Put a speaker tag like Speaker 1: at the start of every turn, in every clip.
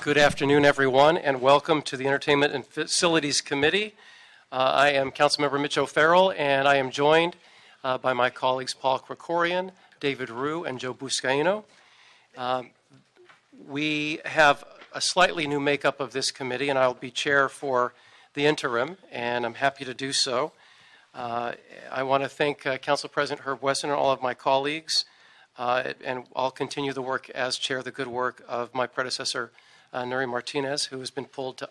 Speaker 1: Good afternoon, everyone, and welcome to the Entertainment and Facilities Committee. I am Councilmember Mitch O'Farrell, and I am joined by my colleagues Paul Krikorian, David Rue, and Joe Buscaino. We have a slightly new makeup of this committee, and I'll be chair for the interim, and I'm happy to do so. I want to thank Council President Herb Wesson and all of my colleagues, and I'll continue the work as chair, the good work of my predecessor, Nuri Martinez, who has been pulled to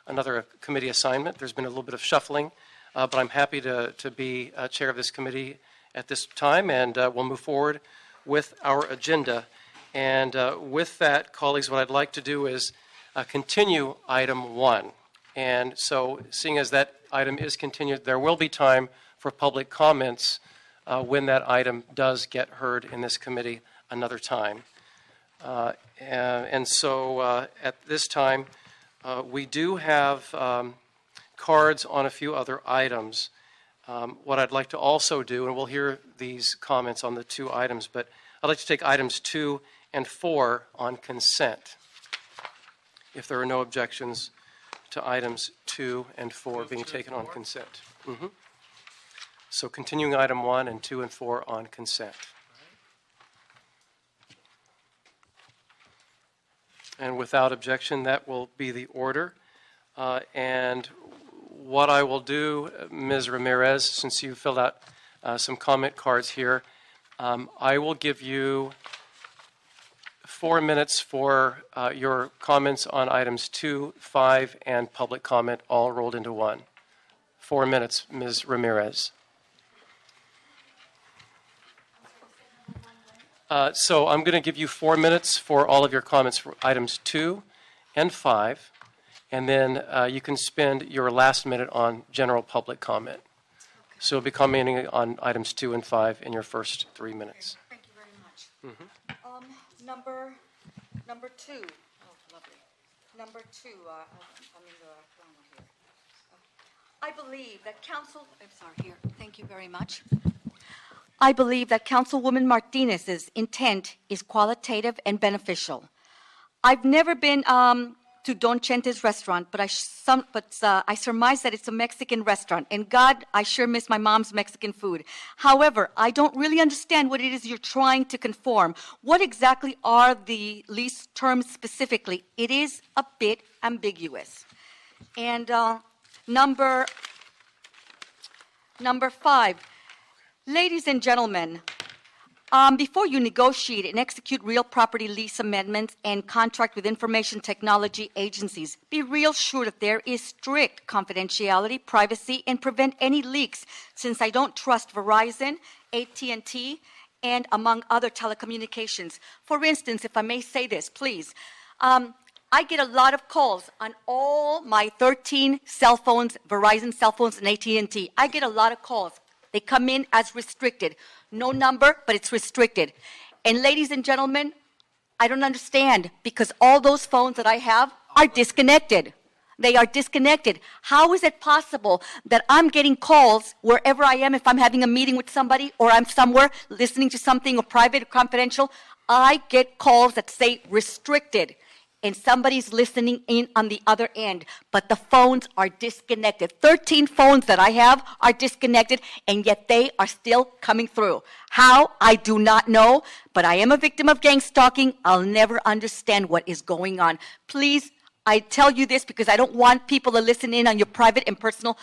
Speaker 1: another committee assignment. There's been a little bit of shuffling, but I'm happy to be chair of this committee at this time, and we'll move forward with our agenda. And with that, colleagues, what I'd like to do is continue item 1. And so, seeing as that item is continued, there will be time for public comments when that item does get heard in this committee another time. And so at this time, we do have cards on a few other items. What I'd like to also do, and we'll hear these comments on the 2 items, but I'd like to take items 2 and 4 on consent, if there are no objections to items 2 and 4 being taken on consent. So continuing item 1 and 2 and 4 on consent. And without objection, that will be the order. And what I will do, Ms. Ramirez, since you filled out some comment cards here, I will give you 4 minutes for your comments on items 2, 5, and public comment, all rolled into one. 4 minutes, Ms. Ramirez. So I'm going to give you 4 minutes for all of your comments for items 2 and 5, and then you can spend your last minute on general public comment. So you'll be commenting on items 2 and 5 in your first 3 minutes.
Speaker 2: Thank you very much. Number 2. Oh, lovely. Number 2. I'm in the wrong one here. I believe that council. I'm sorry. Here. Thank you very much. I believe that Councilwoman Martinez's intent is qualitative and beneficial. I've never been to Don Chente's restaurant, but I surmise that it's a Mexican restaurant. And God, I sure miss my mom's Mexican food. However, I don't really understand what it is you're trying to conform. What exactly are the lease terms specifically? It is a bit ambiguous. And number 5. Ladies and gentlemen, before you negotiate and execute real property lease amendments and contract with information technology agencies, be real sure that there is strict confidentiality, privacy, and prevent any leaks, since I don't trust Verizon, AT&T, and among other telecommunications. For instance, if I may say this, please, I get a lot of calls on all my 13 cell phones, Verizon cell phones, and AT&T. I get a lot of calls. They come in as restricted. No number, but it's restricted. And ladies and gentlemen, I don't understand, because all those phones that I have are disconnected. They are disconnected. How is it possible that I'm getting calls wherever I am, if I'm having a meeting with somebody or I'm somewhere listening to something or private or confidential? I get calls that say restricted, and somebody's listening in on the other end, but the phones are disconnected. 13 phones that I have are disconnected, and yet they are still coming through. How? I do not know, but I am a victim of gang stalking. I'll never understand what is going on. Please, I tell you this because I don't want people to listen in on your private and personal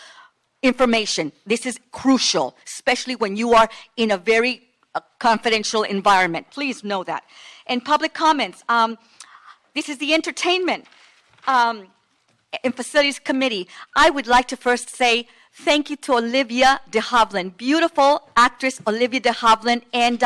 Speaker 2: information. This is crucial, especially when you are in a very confidential environment. Please know that. And public comments. This is the Entertainment and Facilities Committee. I would like to first say thank you to Olivia de Havilland, beautiful actress Olivia de Havilland, and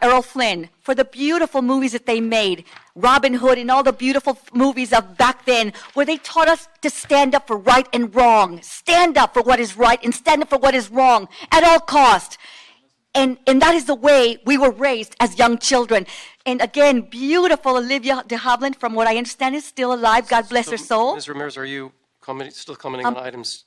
Speaker 2: Errol Flynn for the beautiful movies that they made, Robin Hood and all the beautiful movies of back then, where they taught us to stand up for right and wrong, stand up for what is right and stand up for what is wrong at all costs. And that is the way we were raised as young children. And again, beautiful Olivia de Havilland, from what I understand, is still alive. God bless her soul.
Speaker 1: Ms. Ramirez, are you still commenting on items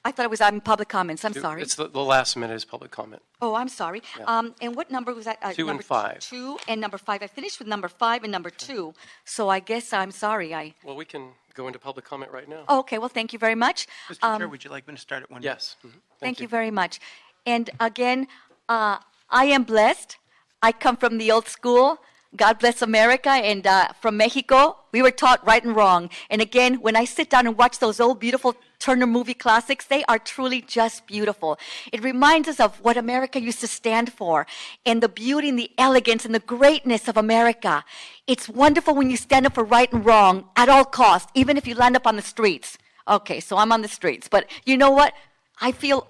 Speaker 2: I thought it was in public comments. I'm sorry.
Speaker 1: It's the last minute is public comment.
Speaker 2: Oh, I'm sorry.
Speaker 1: Yeah.
Speaker 2: And what number was that?
Speaker 1: 2 and
Speaker 2: number
Speaker 1: 5.
Speaker 2: 2 and number 5. I finished with number 5 and number 2. So I guess I'm sorry.
Speaker 1: Well, we can go into public comment right now.
Speaker 2: Oh, okay. Well, thank you very much.
Speaker 3: Mr. Chair, would you like me to start at 1?
Speaker 1: Yes. Mhm.
Speaker 2: Thank you very much. And again, I am blessed. I come from the old school. God bless America. And from Mexico, we were taught right and wrong. And again, when I sit down and watch those old, beautiful Turner movie classics, they are truly just beautiful. It reminds us of what America used to stand for and the beauty and the elegance and the greatness of America. It's wonderful when you stand up for right and wrong at all costs, even if you land up on the streets. Okay, so I'm on the streets. But you know what? I feel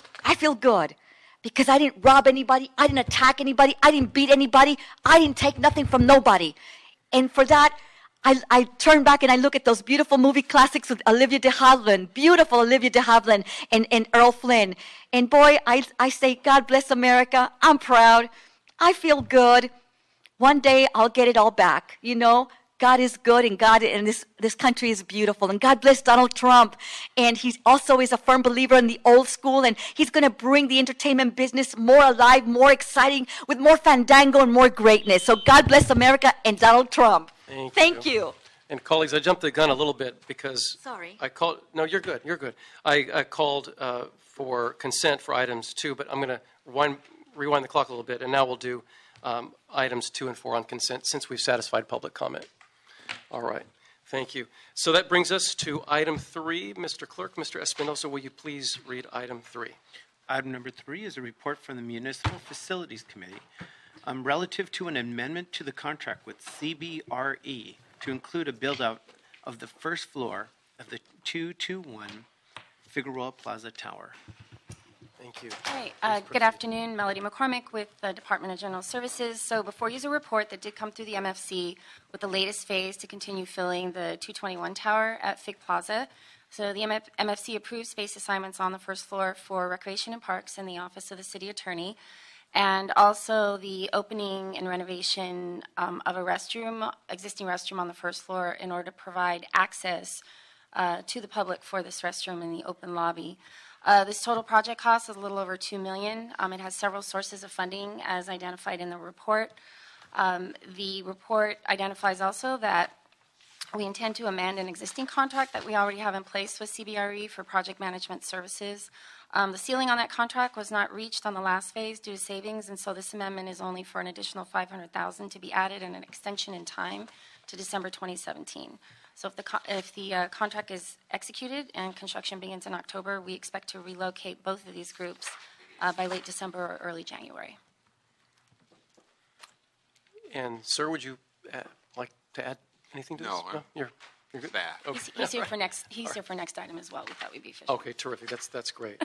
Speaker 2: good. Because I didn't rob anybody, I didn't attack anybody, I didn't beat anybody, I didn't take nothing from nobody. And for that, I turn back and I look at those beautiful movie classics with Olivia de Havilland, beautiful Olivia de Havilland and Earl Flynn. And boy, I say, God bless America, I'm proud, I feel good. One day I'll get it all back, you know. God is good, and this country is beautiful. And God bless Donald Trump. And he also is a firm believer in the old school, and he's going to bring the entertainment business more alive, more exciting, with more fandango and more greatness. So God bless America and Donald Trump. Thank you.
Speaker 1: And colleagues, I jumped the gun a little bit because
Speaker 2: Sorry.
Speaker 1: I called. No, you're good. You're good. I called for consent for items 2, but I'm going to rewind the clock a little bit, and now we'll do items 2 and 4 on consent since we've satisfied public comment. All right. Thank you. So that brings us to item 3. Mr. Clerk, Mr. Espinosa, will you please read item 3?
Speaker 3: Item number 3 is a report from the Municipal Facilities Committee relative to an amendment to the contract with Cbre to include a build-out of the first floor of the 221 Figueroa Plaza Tower.
Speaker 1: Thank you.
Speaker 4: Hi, good afternoon. Melody McCormick with the Department of General Services. So before you is a report that did come through the MFC with the latest phase to continue filling the 221 tower at Fig Plaza. So the MFC approved space assignments on the first floor for Recreation and Parks in the Office of the City Attorney, and also the opening and renovation of a existing restroom on the first floor in order to provide access to the public for this restroom in the open lobby. This total project cost is a little over $2 million. It has several sources of funding as identified in the report. The report identifies also that we intend to amend an existing contract that we already have in place with CBRE for project management services. The ceiling on that contract was not reached on the last phase due to savings, and so this amendment is only for an additional $500,000 to be added and an extension in time to December 2017. So if the contract is executed and construction begins in October, we expect to relocate both of these groups by late December or early January.
Speaker 1: And, sir, would you like to add anything to this?
Speaker 5: No,
Speaker 1: You're good?
Speaker 5: Bad.
Speaker 1: Okay.
Speaker 4: He's here for next. He's here for next item as well. We thought we'd be efficient.
Speaker 1: Okay, terrific. That's great.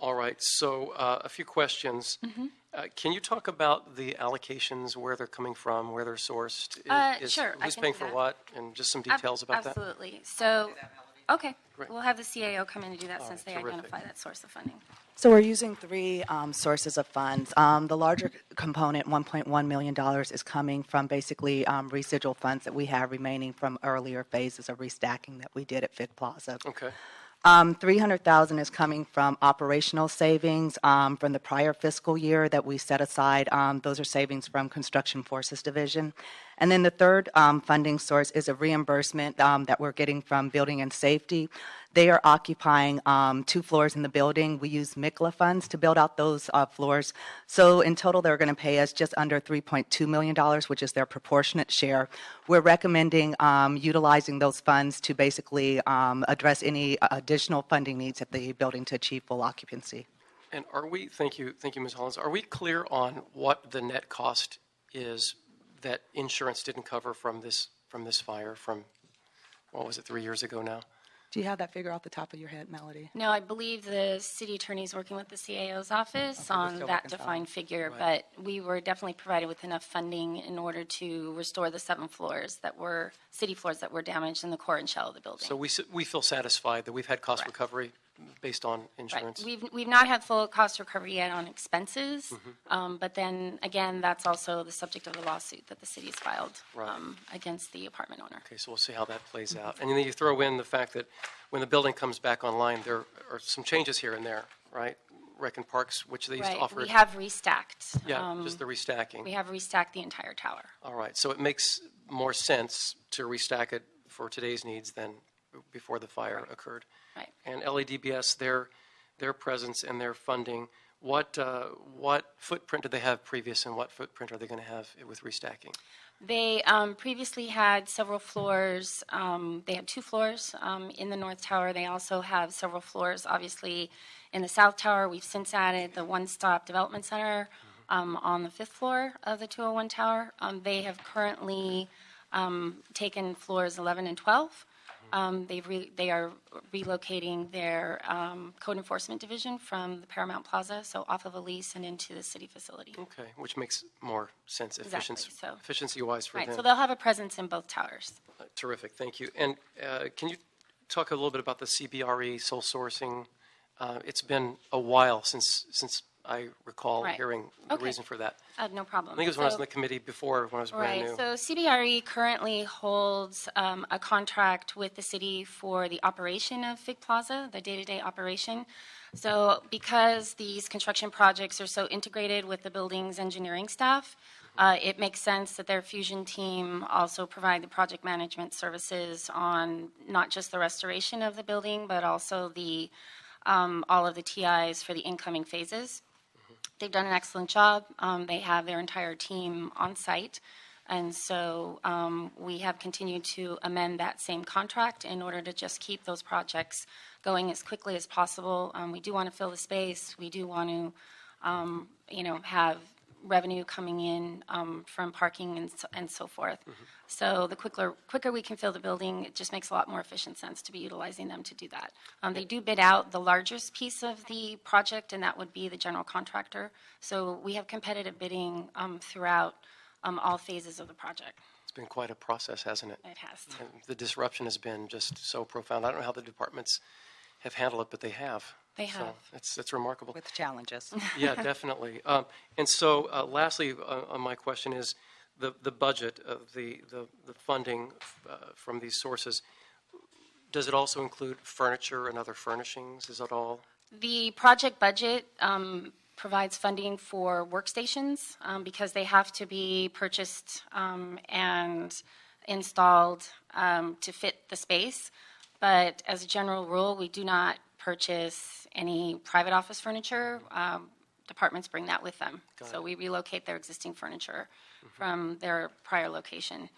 Speaker 1: All right. So a few questions. Can you talk about the allocations, where they're coming from, where they're sourced?
Speaker 4: Sure, I
Speaker 1: Who's
Speaker 4: can
Speaker 1: paying
Speaker 4: do
Speaker 1: for
Speaker 4: that.
Speaker 1: what, and just some details about that?
Speaker 4: Absolutely. So, okay,
Speaker 1: Great.
Speaker 4: we'll have the CAO come in and do that since they
Speaker 1: terrific.
Speaker 4: identify that source of funding.
Speaker 6: So we're using 3 sources of funds. The larger component, $1.1 million, is coming from basically residual funds that we have remaining from earlier phases of restacking that we did at Fig Plaza.
Speaker 1: Okay.
Speaker 6: $300,000 is coming from operational savings from the prior fiscal year that we set aside. Those are savings from Construction Forces Division. And then the third funding source is a reimbursement that we're getting from Building and Safety. They are occupying 2 floors in the building. We use MICLA funds to build out those floors. So in total, they're going to pay us just under $3.2 million, which is their proportionate share. We're recommending utilizing those funds to basically address any additional funding needs at the building to achieve full occupancy.
Speaker 1: And are we, thank you, Ms. Hollins, are we clear on what the net cost is that insurance didn't cover from this fire from, what was it, 3 years ago now?
Speaker 6: Do you have that figure off the top of your head, Melody?
Speaker 4: No, I believe the city attorney is working with the CAO's office on
Speaker 6: still
Speaker 4: that
Speaker 6: working on it.
Speaker 4: defined figure,
Speaker 1: Right.
Speaker 4: but we were definitely provided with enough funding in order to restore the 7 floors that were, city floors that were damaged in the core and shell of the building.
Speaker 1: So we feel satisfied that we've had cost
Speaker 4: Correct.
Speaker 1: recovery based on
Speaker 4: Right.
Speaker 1: insurance?
Speaker 4: We've not had full cost recovery yet on expenses, but then again, that's also the subject of the lawsuit that the city has filed
Speaker 1: Right.
Speaker 4: against the apartment owner.
Speaker 1: Okay, so we'll see how that plays out. And then you throw in the fact that when the building comes back online, there are some changes here and there, right? Rec and Parks, which they used to
Speaker 4: Right.
Speaker 1: offer.
Speaker 4: We have restacked.
Speaker 1: Yeah, just the restacking.
Speaker 4: We have restacked the entire tower.
Speaker 1: All right, so it makes more sense to restack it for today's needs than before the fire occurred.
Speaker 4: Right.
Speaker 1: And LADBS, their presence and their funding, what footprint did they have previous, and what footprint are they going to have with restacking?
Speaker 4: They previously had several floors. They had 2 floors in the North Tower. They also have several floors, obviously, in the South Tower. We've since added the One-Stop Development Center on the 5th floor of the 201 Tower. They have currently taken floors 11 and 12. They are relocating their code enforcement division from the Paramount Plaza, so off of a lease and into the city facility.
Speaker 1: Okay, which makes more sense
Speaker 4: Exactly, so-
Speaker 1: efficiency-wise for
Speaker 4: Right,
Speaker 1: them.
Speaker 4: so they'll have a presence in both towers.
Speaker 1: Terrific, thank you. And can you talk a little bit about the CBRE sole sourcing? It's been a while since I recall
Speaker 4: Right.
Speaker 1: hearing the
Speaker 4: Okay.
Speaker 1: reason for that.
Speaker 4: No problem.
Speaker 1: I think it was when I was
Speaker 4: So-
Speaker 1: in the committee before, when I was brand
Speaker 4: Right,
Speaker 1: new.
Speaker 4: so CBRE currently holds a contract with the city for the operation of Fig Plaza, the day-to-day operation. So because these construction projects are so integrated with the building's engineering staff, it makes sense that their fusion team also provide the project management services on not just the restoration of the building, but also the all of the TIs for the incoming phases. They've done an excellent job. They have their entire team on site. And so we have continued to amend that same contract in order to just keep those projects going as quickly as possible. We do want to fill the space. We do want to, have revenue coming in from parking and so forth. So the quicker we can fill the building, it just makes a lot more efficient sense to be utilizing them to do that. They do bid out the largest piece of the project, and that would be the general contractor. So we have competitive bidding throughout all phases of the project.
Speaker 1: It's been quite a process, hasn't it?
Speaker 4: It has.
Speaker 1: And the disruption has been just so profound. I don't know how the departments have handled it, but they have.
Speaker 4: They
Speaker 1: So
Speaker 4: have.
Speaker 1: it's remarkable.
Speaker 6: With challenges.
Speaker 1: Yeah, definitely. And so lastly, on my question is the budget of the funding from these sources. Does it also include furniture and other furnishings? Is that all?
Speaker 4: The project budget provides funding for workstations because they have to be purchased and installed to fit the space. But as a general rule, we do not purchase any private office furniture. Departments bring that with them. So we relocate their existing furniture from their prior location.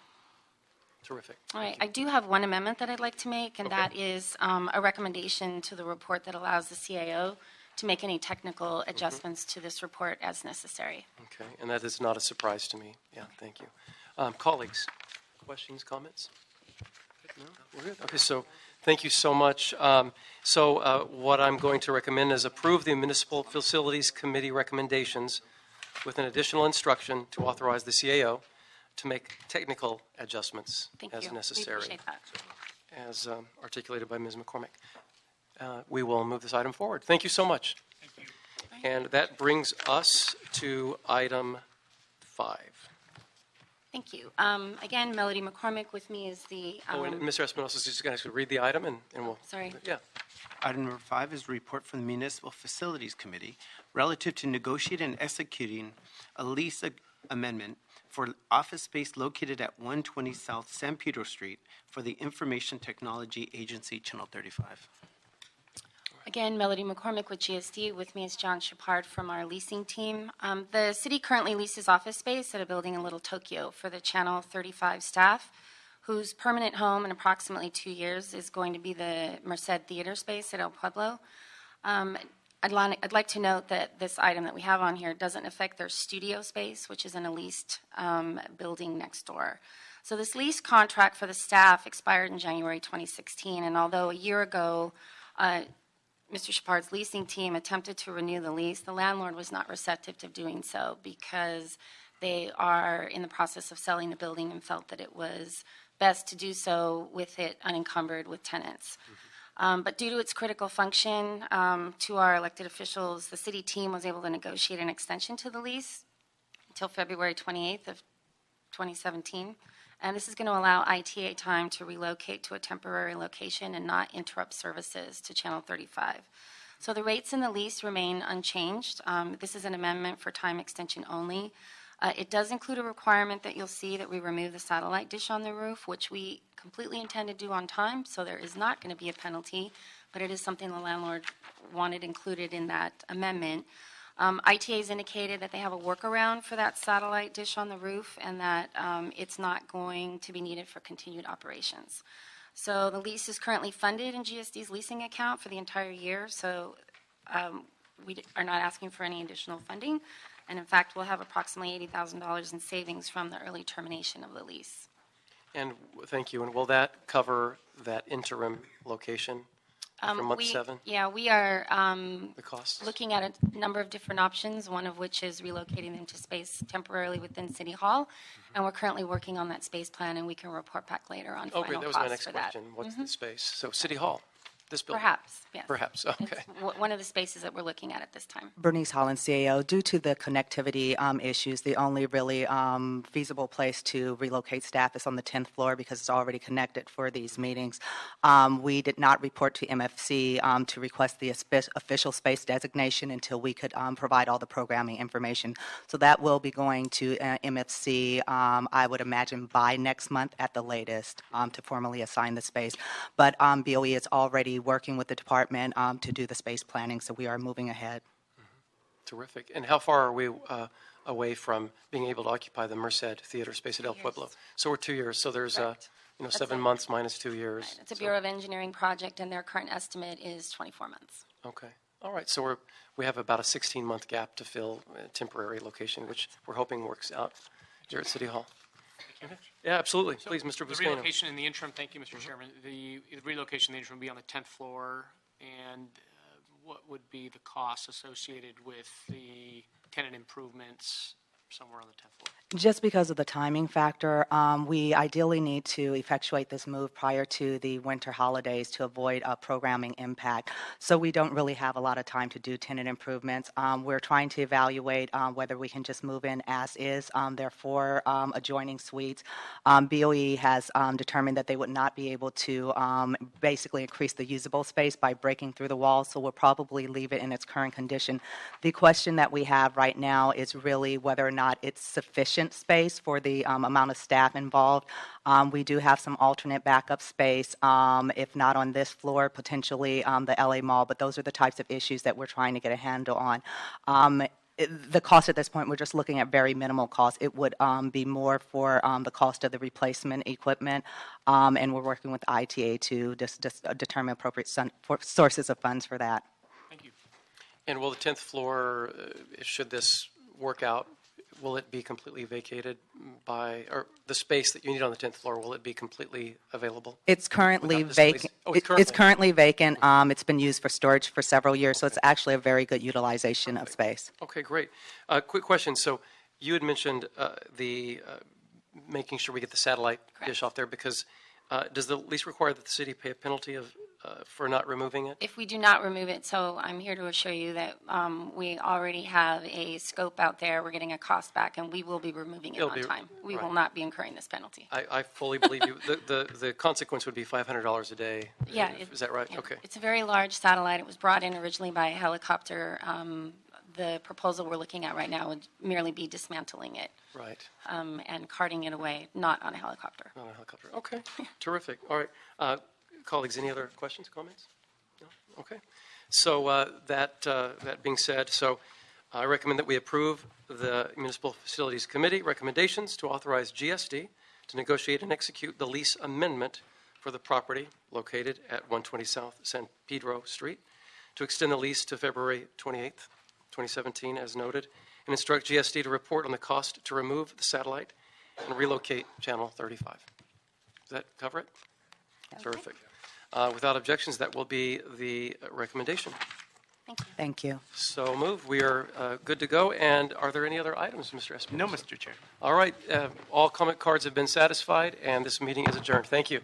Speaker 1: Terrific.
Speaker 4: All right, I do have one amendment that I'd like to make, and that is a recommendation to the report that allows the CAO to make any technical adjustments to this report as necessary.
Speaker 1: Okay, and that is not a surprise to me. Yeah, thank you. Colleagues, questions, comments? No, we're good. Okay, so thank you so much. What I'm going to recommend is approve the Municipal Facilities Committee recommendations with an additional instruction to authorize the CAO to make technical adjustments
Speaker 4: Thank
Speaker 1: as
Speaker 4: you.
Speaker 1: necessary,
Speaker 4: We appreciate that.
Speaker 1: as articulated by Ms. McCormick. We will move this item forward. Thank you so much. Thank you. And that brings us to item 5.
Speaker 4: Thank you. Again, Melody McCormick with me is the.
Speaker 1: And Mr. Espinosa is just going to read the item, and we'll.
Speaker 4: Sorry.
Speaker 1: Yeah.
Speaker 3: Item number 5 is a report from the Municipal Facilities Committee relative to negotiating and executing a lease amendment for office space located at 120 South San Pedro Street for the Information Technology Agency, Channel 35.
Speaker 4: Again, Melody McCormick with GSD. With me is John Shepard from our leasing team. The city currently leases office space at a building in Little Tokyo for the Channel 35 staff, whose permanent home in approximately 2 years is going to be the Merced Theater space at El Pueblo. I'd like to note that this item that we have on here doesn't affect their studio space, which is in a leased building next door. So this lease contract for the staff expired in January 2016, and although a year ago, Mr. Shepard's leasing team attempted to renew the lease, the landlord was not receptive to doing so because they are in the process of selling the building and felt that it was best to do so with it unencumbered with tenants. But due to its critical function to our elected officials, the city team was able to negotiate an extension to the lease until February 28th of 2017. And this is going to allow ITA time to relocate to a temporary location and not interrupt services to Channel 35. So the rates in the lease remain unchanged. This is an amendment for time extension only. It does include a requirement that you'll see that we remove the satellite dish on the roof, which we completely intend to do on time, so there is not going to be a penalty, but it is something the landlord wanted included in that amendment. ITA has indicated that they have a workaround for that satellite dish on the roof and that it's not going to be needed for continued operations. So the lease is currently funded in GSD's leasing account for the entire year, so we are not asking for any additional funding. And in fact, we'll have approximately $80,000 in savings from the early termination of the lease.
Speaker 1: And thank you. And will that cover that interim location for month 7?
Speaker 4: Yeah, we are
Speaker 1: The costs?
Speaker 4: looking at a number of different options, one of which is relocating into space temporarily within City Hall. And we're currently working on that space plan, and we can report back later on
Speaker 1: Oh,
Speaker 4: final
Speaker 1: great. That was my
Speaker 4: costs
Speaker 1: next
Speaker 4: for that.
Speaker 1: question. What's the space? So City Hall, this building?
Speaker 4: Perhaps, yes.
Speaker 1: Perhaps, okay.
Speaker 4: It's one of the spaces that we're looking at this time.
Speaker 6: Bernice Holland, CAO. Due to the connectivity issues, the only really feasible place to relocate staff is on the 10th floor because it's already connected for these meetings. We did not report to MFC to request the official space designation until we could provide all the programming information. So that will be going to MFC, I would imagine, by next month at the latest to formally assign the space. But BOE is already working with the department to do the space planning, so we are moving ahead.
Speaker 1: Terrific. And how far are we away from being able to occupy the Merced Theater space at El
Speaker 4: 2
Speaker 1: Pueblo?
Speaker 4: years.
Speaker 1: So we're 2 years. So there's
Speaker 4: Correct. That's
Speaker 1: 7
Speaker 4: it.
Speaker 1: months minus 2 years.
Speaker 4: It's a Bureau of Engineering project, and their current estimate is 24 months.
Speaker 1: Okay. All right. So we have about a 16-month gap to fill a temporary location, which we're hoping works out here at City Hall. Yeah, absolutely. Please, Mr.
Speaker 5: The
Speaker 1: Buscaino.
Speaker 5: relocation in the interim, thank you, Mr. Chairman. The relocation in the interim will be on the 10th floor, and what would be the cost associated with the tenant improvements somewhere on the 10th floor?
Speaker 6: Just because of the timing factor, we ideally need to effectuate this move prior to the winter holidays to avoid a programming impact. So we don't really have a lot of time to do tenant improvements. We're trying to evaluate whether we can just move in as is. There are 4 adjoining suites. BOE has determined that they would not be able to basically increase the usable space by breaking through the walls, so we'll probably leave it in its current condition. The question that we have right now is really whether or not it's sufficient space for the amount of staff involved. We do have some alternate backup space, if not on this floor, potentially the LA Mall, but those are the types of issues that we're trying to get a handle on. The cost at this point, we're just looking at very minimal cost. It would be more for the cost of the replacement equipment, and we're working with ITA to just determine appropriate sources of funds for that.
Speaker 5: Thank you.
Speaker 1: And will the 10th floor, should this work out, will it be completely vacated or the space that you need on the 10th floor, will it be completely available?
Speaker 6: It's currently
Speaker 1: Without displacing-
Speaker 6: vacant.
Speaker 1: Oh,
Speaker 6: It's currently vacant. It's been used for storage for several years, so it's actually a very good utilization of space.
Speaker 1: Okay, great. Quick question. So you had mentioned making sure we get the satellite dish off there because does the lease require that the city pay a penalty for not removing it?
Speaker 4: If we do not remove it, so I'm here to assure you that we already have a scope out there. We're getting a cost back, and we will be removing it on time. We will
Speaker 1: right.
Speaker 4: not be incurring this penalty.
Speaker 1: I fully believe you. The consequence would be $500 a day.
Speaker 4: Yeah.
Speaker 1: Is that right?
Speaker 4: Yeah.
Speaker 1: Okay.
Speaker 4: It's a very large satellite. It was brought in originally by a helicopter. The proposal we're looking at right now would merely be dismantling it
Speaker 1: Right.
Speaker 4: and carting it away, not on a helicopter.
Speaker 1: Not a helicopter. Okay. Terrific. All right. Colleagues, any other questions, comments? No? Okay. So that being said, so I recommend that we approve the Municipal Facilities Committee recommendations to authorize GSD to negotiate and execute the lease amendment for the property located at 120 South San Pedro Street to extend the lease to February 28th, 2017, as noted, and instruct GSD to report on the cost to remove the satellite and relocate Channel 35. Does that cover it?
Speaker 4: Okay.
Speaker 1: Terrific. Without objections, that will be the recommendation.
Speaker 4: Thank you.
Speaker 6: Thank you.
Speaker 1: So move. We are good to go. And are there any other items, Mr. Espinosa?
Speaker 3: No, Mr. Chair.
Speaker 1: All right. All comment cards have been satisfied, and this meeting is adjourned. Thank you.